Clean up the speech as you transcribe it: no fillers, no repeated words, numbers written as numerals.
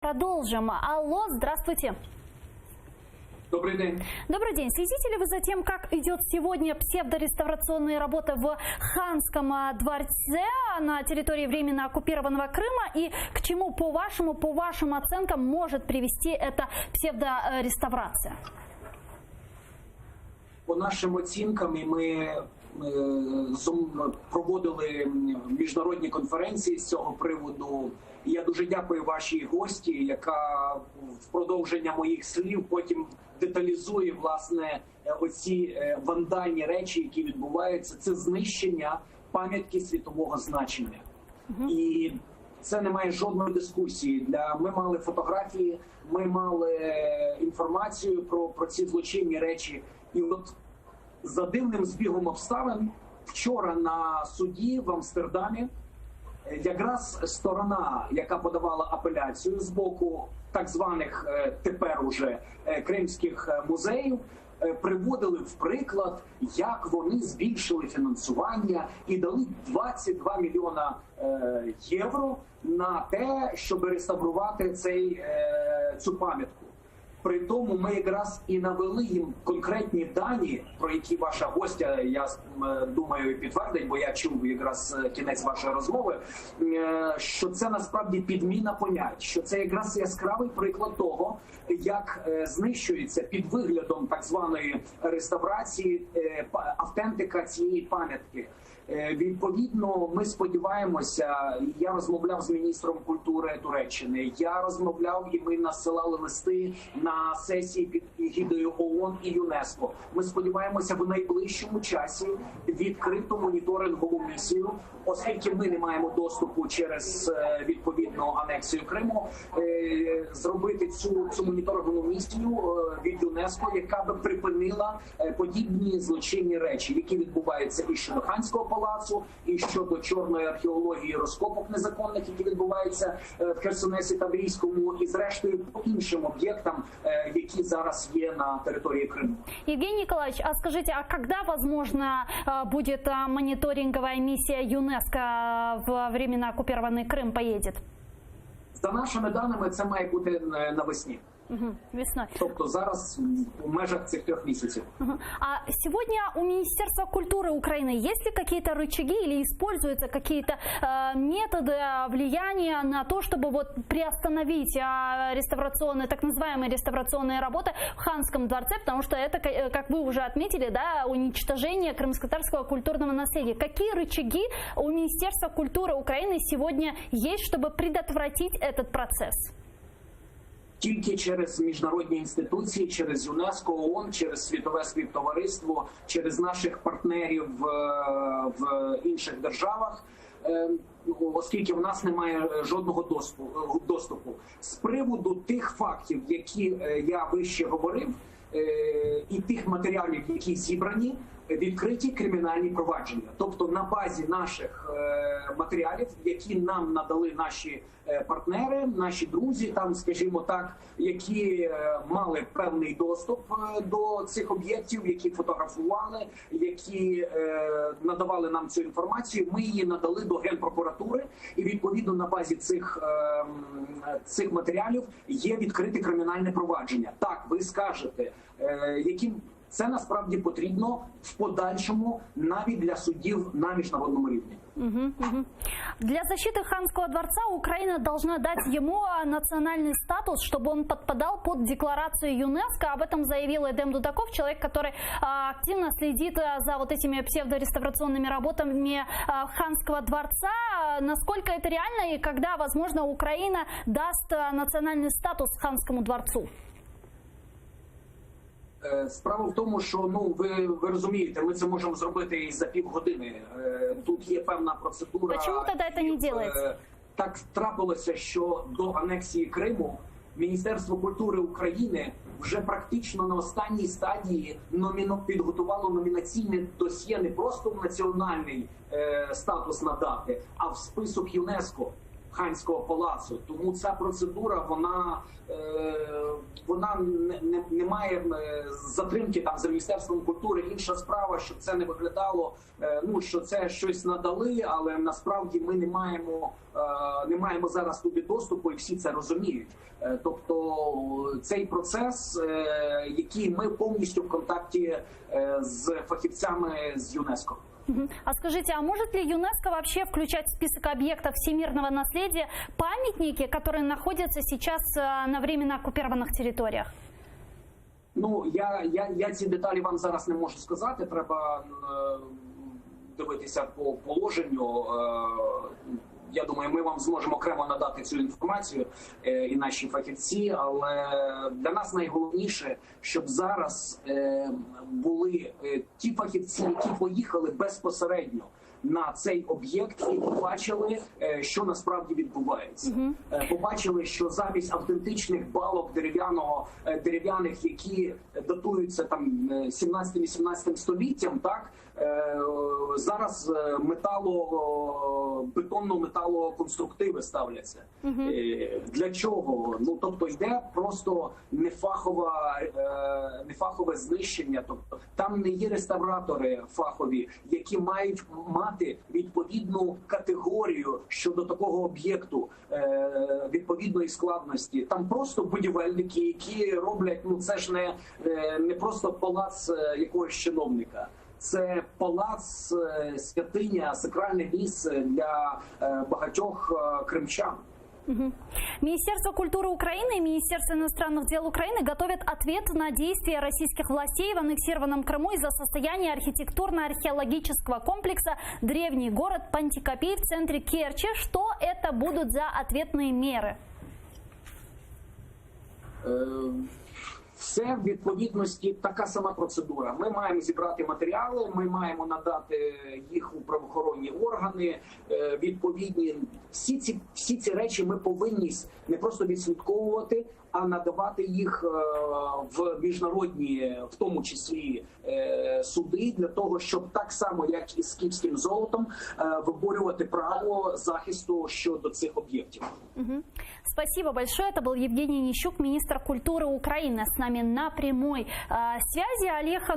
продолжим. Алло, здравствуйте. Добрый день. Добрый день. Следите ли вы за тем, как идет сегодня псевдореставрационные работы в Ханском дворце на территории временно оккупированного Крыма? И к чему, по вашим оценкам, может привести эта псевдореставрация? По нашим оцінкам, ми проводили міжнародні конференції з цього приводу. І я дуже дякую вашій гості, яка в продовження моїх слів потім деталізує, власне, оці вандальні речі, які відбуваються. Це знищення пам'ятки світового значення. І це не має жодної дискусії. Ми мали фотографії, ми мали інформацію про ці злочинні речі. І от за дивним збігом обставин вчора на суді в Амстердамі якраз сторона, яка подавала апеляцію з боку так званих тепер уже кримських музеїв, приводили в приклад, як вони збільшили фінансування і дали 22 мільйона євро на те, щоб реставрувати цю пам'ятку. При тому ми якраз і навели їм конкретні дані, про які ваша гостя, я думаю, підтвердить, бо я чув якраз кінець вашої розмови, що це насправді підміна понять, що це якраз яскравий приклад того, як знищується під виглядом так званої реставрації автентика цієї пам'ятки. Відповідно, ми сподіваємося, я розмовляв з міністром культури Туреччини, я розмовляв і ми насилали листи на сесії під егідою ООН і ЮНЕСКО. Ми сподіваємося в найближчому часі відкриту моніторингову місію, оскільки ми не маємо доступу через відповідну анексію Криму, зробити цю моніторингову місію від ЮНЕСКо, яка би припинила подібні злочинні речі, які відбуваються і щодо Ханського палацу, і щодо чорної археології розкопок незаконних, які відбуваються в Херсонесі та Таврійському, і зрештою по іншим об'єктам, які зараз є на території Криму. Евгений Николаевич, а скажите, а когда, возможно, будет мониторинговая миссия ЮНЕСКО в временно оккупированный Крым поедет? За нашими даними, це має бути навесні. Весной. Тобто зараз в межах цих 3 місяців. А сегодня у Министерства культуры Украины есть ли какие-то рычаги или используются какие-то методы влияния на то, чтобы вот приостановить реставрационные, так называемые реставрационные работы в Ханском дворце, потому что это, как вы уже отметили, да, уничтожение крымско-татарского культурного наследия. Какие рычаги у Министерства культуры Украины сегодня есть, чтобы предотвратить этот процесс? Тільки через міжнародні інституції, через ЮНЕСКО, ООН, через світове співтовариство, через наших партнерів в інших державах, оскільки в нас немає жодного доступу. З приводу тих фактів, які я вище говорив, і тих матеріалів, які зібрані, відкриті кримінальні провадження. Тобто на базі наших матеріалів, які нам надали наші партнери, наші друзі, там, скажімо так, які мали певний доступ до цих об'єктів, які фотографували, які надавали нам цю інформацію, ми її надали до Генпрокуратури, і відповідно на базі цих матеріалів є відкрите кримінальне провадження. Так, ви скажете, яким це насправді потрібно в подальшому навіть для судів на міжнародному рівні. Для защиты Ханского дворца Украина должна дать ему национальный статус, чтобы он подпадал под декларацию ЮНЕСКО. Об этом заявил Эдем Дудаков, человек, который активно следит за вот этими псевдореставрационными работами Ханского дворца. Насколько это реально и когда, возможно, Украина даст национальный статус Ханскому дворцу? Справа в тому, що ви розумієте, ми це можемо зробити і за півгодини. Тут є певна процедура. Чому тоді це не робиться? Так трапилося, що до анексії Криму Міністерство культури України вже практично на останній стадії підготувало номінаційне досьє не просто в національний статус надати, а в список ЮНЕСКО. Ханського палацу. Тому ця процедура, вона не має затримки там за Міністерством культури. Інша справа, щоб це не виглядало, що це щось надали, але насправді ми не маємо зараз туди доступу, і всі це розуміють. Тобто цей процес, який ми повністю в контакті з фахівцями з ЮНЕСКО. А скажите, а может ли ЮНЕСКО вообще включать в список объектов всемирного наследия памятники, которые находятся сейчас на временно оккупированных территориях? Я ці деталі вам зараз не можу сказати. Треба дивитися по положенню. Я думаю, ми вам зможемо окремо надати цю інформацію і наші фахівці, але для нас найголовніше, щоб зараз були ті фахівці, які поїхали безпосередньо на цей об'єкт і побачили, що насправді відбувається. Побачили, що замість автентичних балок дерев'яних, які датуються там 17-18 століттям, так, зараз бетонно-металоконструктиви ставляться. Для чого? Тобто йде просто нефахове знищення. Тобто там не є реставратори фахові, які мають мати відповідну категорію щодо такого об'єкту, відповідної складності. Там просто будівельники, які роблять, це ж не просто палац якогось чиновника. Це палац, святиня, сакральне місце для багатьох кримчан. Министерство культуры Украины и Министерство иностранных дел Украины готовят ответ на действия российских властей в аннексированном Крыму из-за состояния архитектурно-археологического комплекса «Древний город Пантикопей» в центре Керчи. Что это будут за ответные меры? Все в відповідності, така сама процедура. Ми маємо зібрати матеріали, ми маємо надати їх у правоохоронні органи, відповідні. Всі ці речі ми повинні не просто відслідковувати, а надавати їх в міжнародні, в тому числі, суди, для того, щоб так само, як і з київським золотом, виборювати право захисту щодо цих об'єктів. Спасибо большое. Это был Евгений Нищук, министр культуры Украины. С нами на прямой связи. Олег